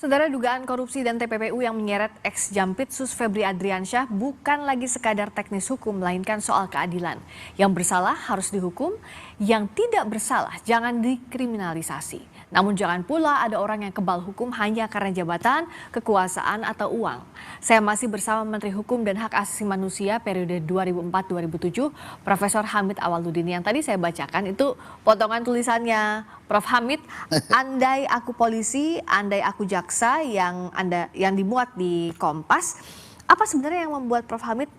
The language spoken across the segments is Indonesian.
Saudara, dugaan korupsi dan TPPU yang menyeret ex-Jampitsus Febri Adriansyah bukan lagi sekadar teknis hukum, melainkan soal keadilan. Yang bersalah harus dihukum, yang tidak bersalah jangan dikriminalisasi. Namun jangan pula ada orang yang kebal hukum hanya karena jabatan, kekuasaan, atau uang. Saya masih bersama Menteri Hukum dan Hak Asasi Manusia periode 2004-2007, Profesor Hamid Awaludin. Yang tadi saya bacakan itu potongan tulisannya Prof. Hamid, andai aku polisi, andai aku jaksa yang dimuat di Kompas. Apa sebenarnya yang membuat Prof. Hamid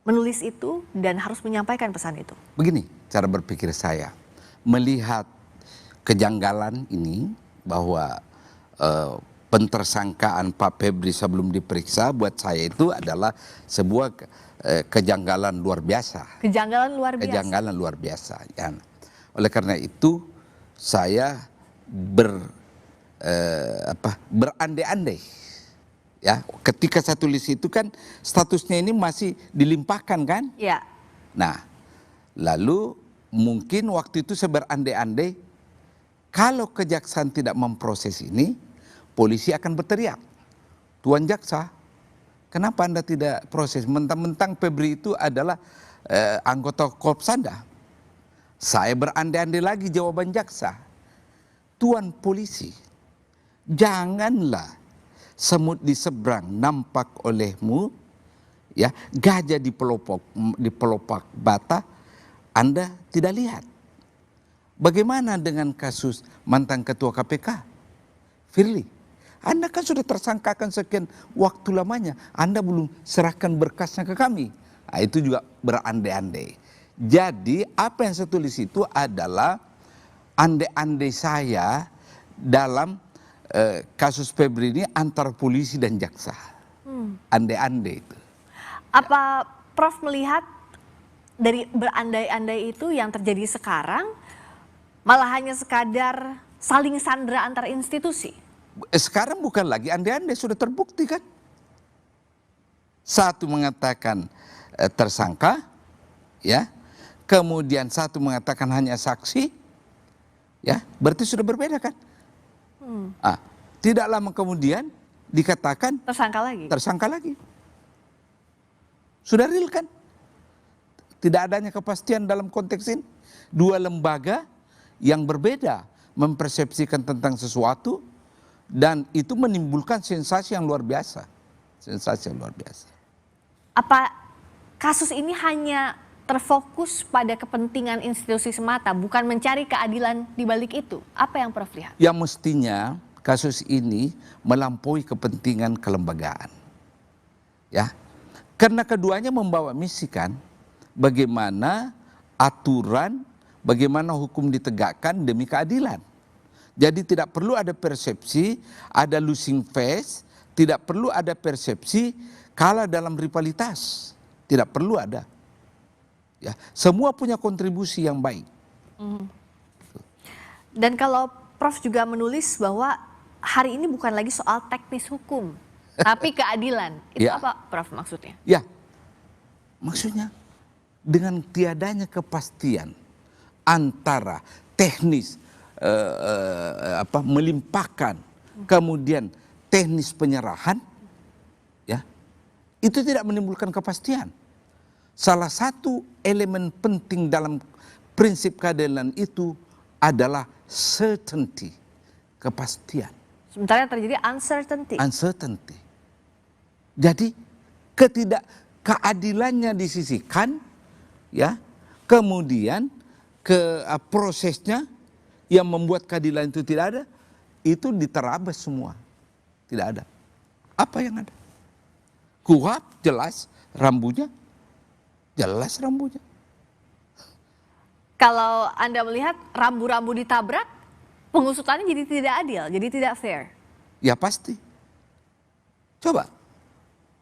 menulis itu dan harus menyampaikan pesan itu? Begini cara berpikir saya, melihat kejanggalan ini bahwa pentersangkaan Pak Febri sebelum diperiksa buat saya itu adalah sebuah kejanggalan luar biasa. Kejanggalan luar biasa. Kejanggalan luar biasa. Ya. Oleh karena itu saya berandai-andai. Ya, ketika saya tulis itu kan statusnya ini masih dilimpahkan kan? Ya. Nah, lalu mungkin waktu itu saya berandai-andai kalau kejaksaan tidak memproses ini, polisi akan berteriak, Tuan Jaksa, kenapa Anda tidak proses? Mentang-mentang Febri itu adalah anggota Korps Anda. Saya berandai-andai lagi jawaban jaksa, Tuan Polisi, janganlah semut di seberang nampak olehmu, ya, gajah di pelopak bata Anda tidak lihat. Bagaimana dengan kasus mantan ketua KPK, Firly? Anda kan sudah tersangkakan sekian waktu lamanya, Anda belum serahkan berkasnya ke kami. Nah, itu juga berandai-andai. Jadi apa yang saya tulis itu adalah andai-andai saya dalam kasus Febri ini antara polisi dan jaksa. Andai-andai itu. Apa Prof melihat dari berandai-andai itu yang terjadi sekarang malah hanya sekadar saling sandra antar institusi? Sekarang bukan lagi andai-andai, sudah terbukti kan. Satu mengatakan tersangka, ya. Kemudian satu mengatakan hanya saksi, ya, berarti sudah berbeda kan? Tidak lama kemudian dikatakan tersangka lagi. Sudah real kan? Tidak adanya kepastian dalam konteks ini. Dua lembaga yang berbeda mempersepsikan tentang sesuatu dan itu menimbulkan sensasi yang luar biasa. Sensasi yang luar biasa. Apa kasus ini hanya terfokus pada kepentingan institusi semata, bukan mencari keadilan di balik itu? Apa yang Prof lihat? Yang mestinya kasus ini melampaui kepentingan kelembagaan. Ya. Karena keduanya membawa misi kan, bagaimana aturan, bagaimana hukum ditegakkan demi keadilan. Jadi tidak perlu ada persepsi, ada losing face, tidak perlu ada persepsi kalah dalam rivalitas. Tidak perlu ada. Ya, semua punya kontribusi yang baik. Dan kalau Prof juga menulis bahwa hari ini bukan lagi soal teknis hukum, tapi keadilan. Itu Ya. apa Prof maksudnya? Ya, maksudnya dengan tiadanya kepastian antara teknis melimpahkan, kemudian teknis penyerahan, ya, itu tidak menimbulkan kepastian. Salah satu elemen penting dalam prinsip keadilan itu adalah certainty, kepastian. Sementara yang terjadi uncertainty. Uncertainty. Jadi keadilannya disisihkan, ya, kemudian prosesnya yang membuat keadilan itu tidak ada, itu diterabas semua. Tidak ada. Apa yang ada? Kuhap jelas rambunya. Jelas rambunya. Kalau Anda melihat rambu-rambu ditabrak, pengusutannya jadi tidak adil, jadi tidak fair. Ya pasti. Coba,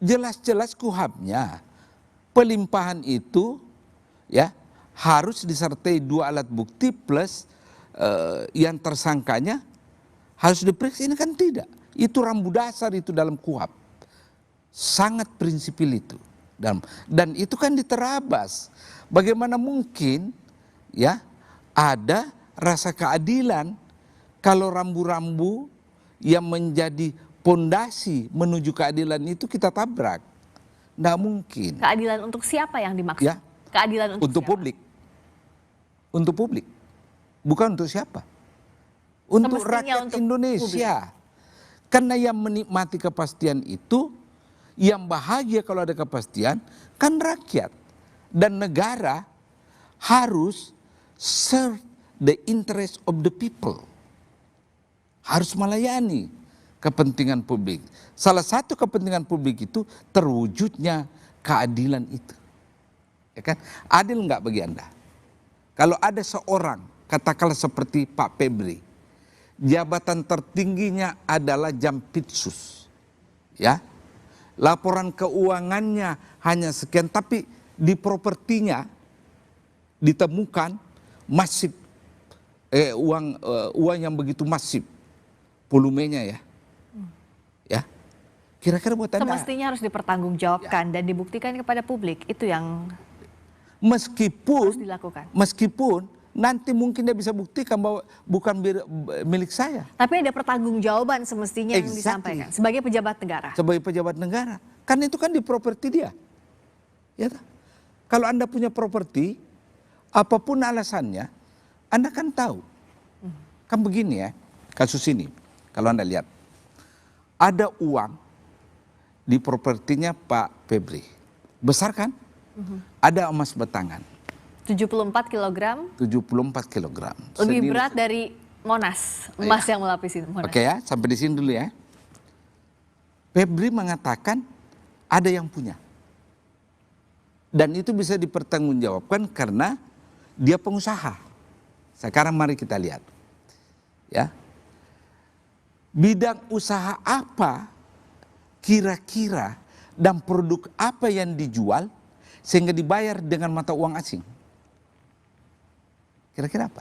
jelas-jelas kuhapnya, pelimpahan itu, ya, harus disertai 2 alat bukti plus yang tersangkanya harus diperiksa. Ini kan tidak. Itu rambu dasar itu dalam kuhap. Sangat prinsipil itu. Dan itu kan diterabas. Bagaimana mungkin, ya, ada rasa keadilan kalau rambu-rambu yang menjadi pondasi menuju keadilan itu kita tabrak. Nggak mungkin. Keadilan untuk siapa yang dimaksud? Ya. Keadilan Untuk siapa? publik. Untuk publik. Bukan untuk siapa. Untuk Semestinya rakyat untuk Indonesia. Karena yang menikmati kepastian itu, yang bahagia kalau ada kepastian, kan rakyat. Dan negara harus serve the interest of the people. Harus melayani kepentingan publik. Salah satu kepentingan publik itu terwujudnya keadilan itu. Ya kan? Adil nggak bagi Anda? Kalau ada seorang, katakanlah seperti Pak Febri, jabatan tertingginya adalah Jampitsus, ya, laporan keuangannya hanya sekian, tapi di propertinya ditemukan masif, uang yang begitu masif, volumenya ya, ya, kira-kira buat Anda. Semestinya harus dipertanggungjawabkan dan dibuktikan kepada publik, itu yang harus dilakukan. Meskipun nanti mungkin dia bisa buktikan bahwa bukan milik saya. Tapi ada pertanggungjawaban semestinya yang Exactly. disampaikan sebagai pejabat negara. Sebagai pejabat negara. Karena itu kan di properti dia. Ya, kalau Anda punya properti, apapun alasannya, Anda kan tahu. Kan begini ya, kasus ini. Kalau Anda lihat, ada uang di propertinya Pak Febri. Besar kan? Ada emas batangan. 74 kilogram. 74 kilogram. Lebih berat dari Monas, emas yang melapisi Monas. Oke ya, sampai di sini dulu ya. Febri mengatakan ada yang punya. Dan itu bisa dipertanggungjawabkan karena dia pengusaha. Sekarang mari kita lihat. Ya. Bidang usaha apa kira-kira dan produk apa yang dijual sehingga dibayar dengan mata uang asing? Kira-kira apa?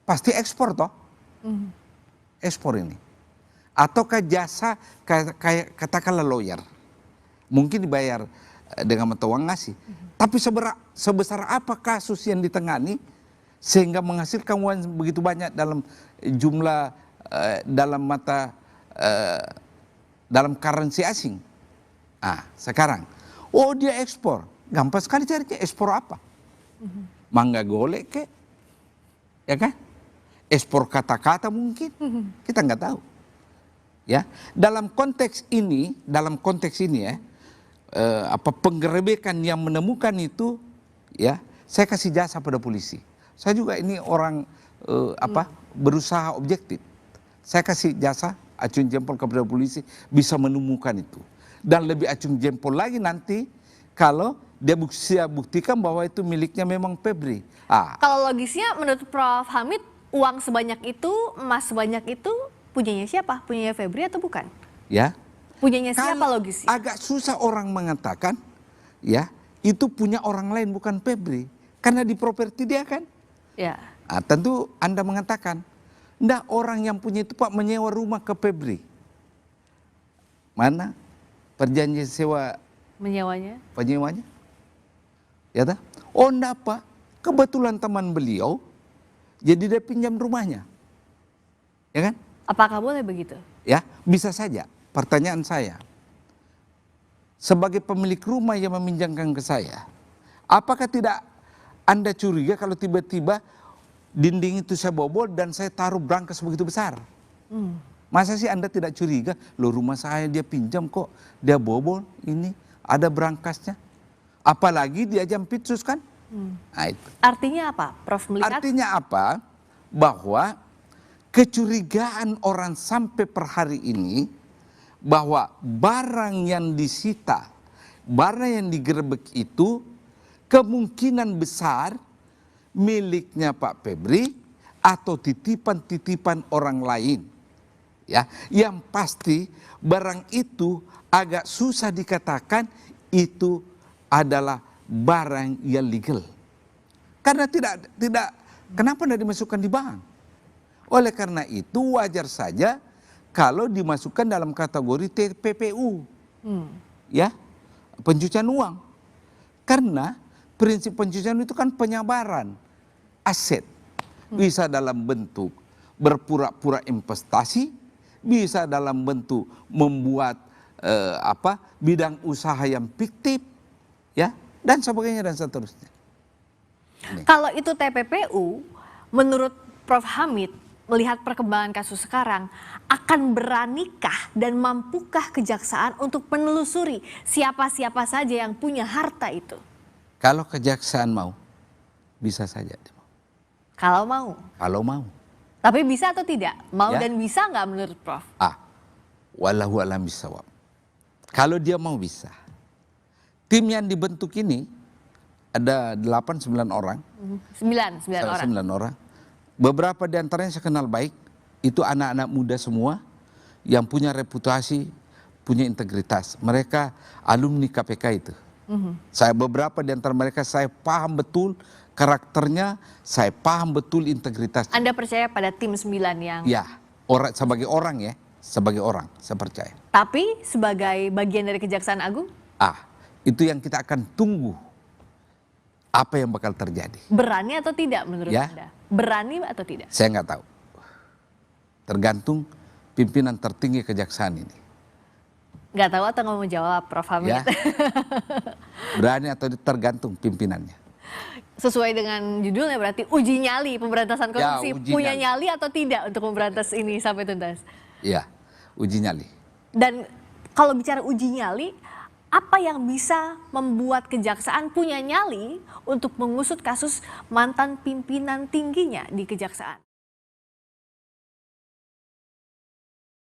Pasti ekspor toh. Ekspor ini. Ataukah jasa kayak katakanlah lawyer. Mungkin dibayar dengan mata uang asing. Tapi sebesar apa kasus yang ditangani sehingga menghasilkan uang begitu banyak dalam jumlah dalam currency asing. Sekarang, dia ekspor. Gampang sekali carinya, ekspor apa? Mangga golek kek? Ya kan? Ekspor kata-kata mungkin, kita nggak tahu. Ya, dalam konteks ini ya, penggerebekan yang menemukan itu, ya, saya kasih jasa pada polisi. Saya juga ini orang berusaha objektif. Saya kasih jasa, acung jempol kepada polisi bisa menemukan itu. Dan lebih acung jempol lagi nanti kalau dia bisa buktikan bahwa itu miliknya memang Febri. Kalau logisnya menurut Prof. Hamid, uang sebanyak itu, emas sebanyak itu punyanya siapa? Punyanya Febri atau bukan? Ya. Punyanya siapa logisnya? Agak susah orang mengatakan, ya, itu punya orang lain bukan Febri. Karena di properti dia kan. Ya. Tentu Anda mengatakan, enggak, orang yang punya itu Pak menyewa rumah ke Febri. Mana perjanjian sewa penyewanya? Ya tak? Enggak Pak, kebetulan teman beliau, jadi dia pinjam rumahnya. Ya kan? Apakah boleh begitu? Ya, bisa saja. Pertanyaan saya, sebagai pemilik rumah yang meminjamkan ke saya, apakah tidak Anda curiga kalau tiba-tiba dinding itu saya bobol dan saya taruh brankas begitu besar? Masa sih Anda tidak curiga, loh rumah saya dia pinjam kok, dia bobol ini, ada brankasnya. Apalagi dia Jampitsus kan? Itu. Artinya apa, Prof? Melihat? Artinya apa? Bahwa kecurigaan orang sampai per hari ini, bahwa barang yang disita, barang yang digerebek itu kemungkinan besar miliknya Pak Febri atau titipan-titipan orang lain. Ya, yang pasti barang itu agak susah dikatakan itu adalah barang yang legal. Karena tidak kenapa tidak dimasukkan di bank? Oleh karena itu wajar saja kalau dimasukkan dalam kategori TPPU. Ya, pencucian uang. Karena prinsip pencucian itu kan penyabaran aset. Bisa dalam bentuk berpura-pura investasi, bisa dalam bentuk membuat bidang usaha yang fiktif, ya, dan sebagainya dan seterusnya. Ini. Kalau itu TPPU, menurut Prof. Hamid, melihat perkembangan kasus sekarang, akan beranikah dan mampukah kejaksaan untuk menelusuri siapa-siapa saja yang punya harta itu? Kalau kejaksaan mau, bisa saja. Kalau mau. Kalau mau. Tapi bisa atau tidak? Mau Ya. dan bisa nggak menurut Prof? Wallahu a'lam bishawab. Kalau dia mau bisa. Tim yang dibentuk ini ada 8-9 orang. 9 orang. 9 orang. Beberapa di antaranya saya kenal baik. Itu anak-anak muda semua yang punya reputasi, punya integritas. Mereka alumni KPK itu. Saya beberapa di antara mereka saya paham betul karakternya, saya paham betul integritasnya. Anda percaya pada tim 9 yang... Ya, sebagai orang ya, sebagai orang saya percaya. Tapi sebagai bagian dari Kejaksaan Agung? Itu yang kita akan tunggu. Apa yang bakal terjadi. Berani atau tidak menurut Ya. Anda? Berani atau tidak? Saya nggak tahu. Tergantung pimpinan tertinggi kejaksaan ini. Nggak tahu atau nggak mau jawab, Prof. Hamid? Ya. Berani atau tergantung pimpinannya. Sesuai dengan judulnya berarti uji nyali pemberantasan korupsi. uji Punya nyali. nyali atau tidak untuk memberantas ini sampai tuntas? Ya, uji nyali. Dan kalau bicara uji nyali, apa yang bisa membuat kejaksaan punya nyali untuk mengusut kasus mantan pimpinan tingginya di kejaksaan?